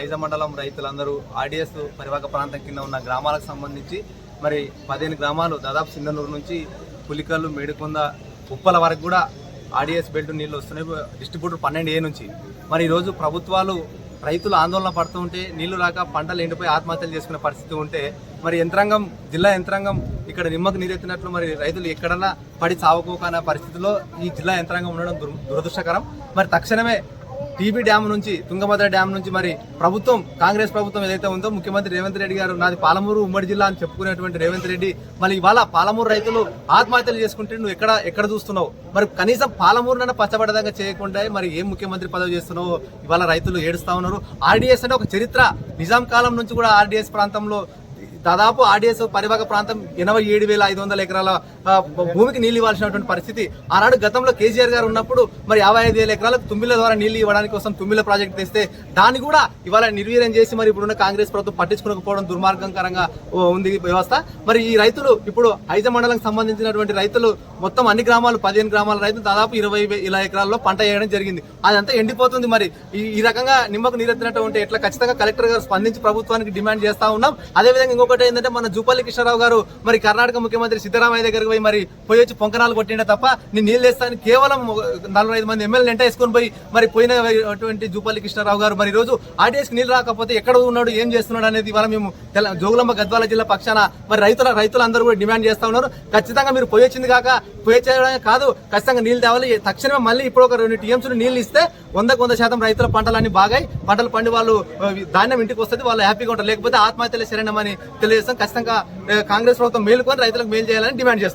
ఐజ మండలం రైతులందరూ ఆర్డీఎస్ పరివాహక ప్రాంతం కింద ఉన్న గ్రామాలకు సంబంధించి మరి 15 గ్రామాలు దాదాపు సింధనూరు నుంచి పులికల్లు మేడికొంద ఉప్పల వరకు కూడా ఆర్డీఎస్ బెల్ట్ నీళ్లు వస్తున్నాయి. డిస్ట్రిబ్యూటర్ 12A నుంచి మరి ఈరోజు ప్రభుత్వాలు రైతులు ఆందోళన పడుతూ ఉంటే నీళ్లు రాక పంటలు ఎండిపోయి ఆత్మహత్యలు చేసుకునే పరిస్థితి ఉంటే మరి యంత్రాంగం జిల్లా యంత్రాంగం ఇక్కడ నిమ్మకు నీరెత్తినట్లు మరి రైతులు ఎక్కడన్నా పడి సావుకోకనే పరిస్థితిలో ఈ జిల్లా యంత్రాంగం ఉండడం దురదృష్టకరం. మరి తక్షణమే టీబీ డ్యామ్ నుంచి తుంగభద్ర డ్యామ్ నుంచి మరి ప్రభుత్వం కాంగ్రెస్ ప్రభుత్వం ఏదైతే ఉందో ముఖ్యమంత్రి రేవంత్ రెడ్డి గారు నాది పాలమూరు ఉమ్మడి జిల్లా అని చెప్పుకునేటువంటి రేవంత్ రెడ్డి మరి ఇవాళ పాలమూరు రైతులు ఆత్మహత్యలు చేసుకుంటే నువ్వు ఎక్కడ చూస్తున్నావు? మరి కనీసం పాలమూరునన్నా పచ్చబడదంగా చేయకుండా మరి ఏం ముఖ్యమంత్రి పదవి చేస్తున్నావు? ఇవాళ రైతులు ఏడుస్తా ఉన్నారు. ఆర్డీఎస్ అంటే ఒక చరిత్ర, నిజాం కాలం నుంచి కూడా ఆర్డీఎస్ ప్రాంతంలో దాదాపు ఆర్డీఎస్ పరివాహక ప్రాంతం 87,500 ఎకరాల భూమికి నీళ్లు ఇవ్వాల్సినటువంటి పరిస్థితి. ఆనాడు గతంలో కేసీఆర్ గారు ఉన్నప్పుడు మరి 55,000 ఎకరాలకు తుమ్మిల ద్వారా నీళ్లు ఇవ్వడానికి కోసం తుమ్మిల ప్రాజెక్టు తెస్తే దాన్ని కూడా ఇవాళ నిర్వీర్యం చేసి మరి ఇప్పుడున్న కాంగ్రెస్ ప్రభుత్వం పట్టించుకోకపోవడం దుర్మార్గకరంగా ఉంది వ్యవస్థ. మరి ఈ రైతులు ఇప్పుడు ఐజ మండలంకి సంబంధించినటువంటి రైతులు మొత్తం అన్ని గ్రామాలు 15 గ్రామాల రైతులు దాదాపు 20,000 ఎకరాల్లో పంట వేయడం జరిగింది. అదంతా ఎండిపోతుంది. మరి ఈ రకంగా నిమ్మకు నీరెత్తినట్టు ఉంటే ఎట్లా? ఖచ్చితంగా కలెక్టర్ గారు స్పందించి ప్రభుత్వానికి డిమాండ్ చేస్తా ఉన్నాం. అదేవిధంగా ఇంకొకటి ఏంటంటే మన జూపల్లి కృష్ణారావు గారు మరి కర్ణాటక ముఖ్యమంత్రి సిద్ధరామయ్య దగ్గరికి పోయి మరి వచ్చి పొంకనాలు కొట్టిండే తప్ప నేను నీళ్ళు వేస్తాను కేవలం 45 మంది ఎమ్మెల్యేలు ఎంట వేసుకొని పోయి మరి పోయినటువంటి జూపల్లి కృష్ణారావు గారు మరి రోజు ఆర్డీఎస్కి నీళ్ళు రాకపోతే ఎక్కడ ఉన్నాడు, ఏం చేస్తున్నాడు అనేది ఇవాళ మేము జోగులాంబ గద్వాల జిల్లా పక్షాన మరి రైతులందరూ కూడా డిమాండ్ చేస్తా ఉన్నారు. ఖచ్చితంగా మీరు పోయొచ్చింది కాక పోయి చేయడమే కాదు, ఖచ్చితంగా నీళ్ళు తేవాలి. తక్షణమే మళ్ళీ ఇప్పుడు ఒక 2 టీఎంసీలు నీళ్ళు ఇస్తే 100% రైతుల పంటలన్నీ బాగాయి పంటలు పండి వాళ్ళు ధాన్యం ఇంటికి వస్తుంది, వాళ్ళు హ్యాపీగా ఉంటారు. లేకపోతే ఆత్మహత్యలే శరణమని తెలియజేస్తాం. ఖచ్చితంగా కాంగ్రెస్ ప్రభుత్వం మేలుకొని రైతులకు మేలు చేయాలని డిమాండ్ చేస్తాం.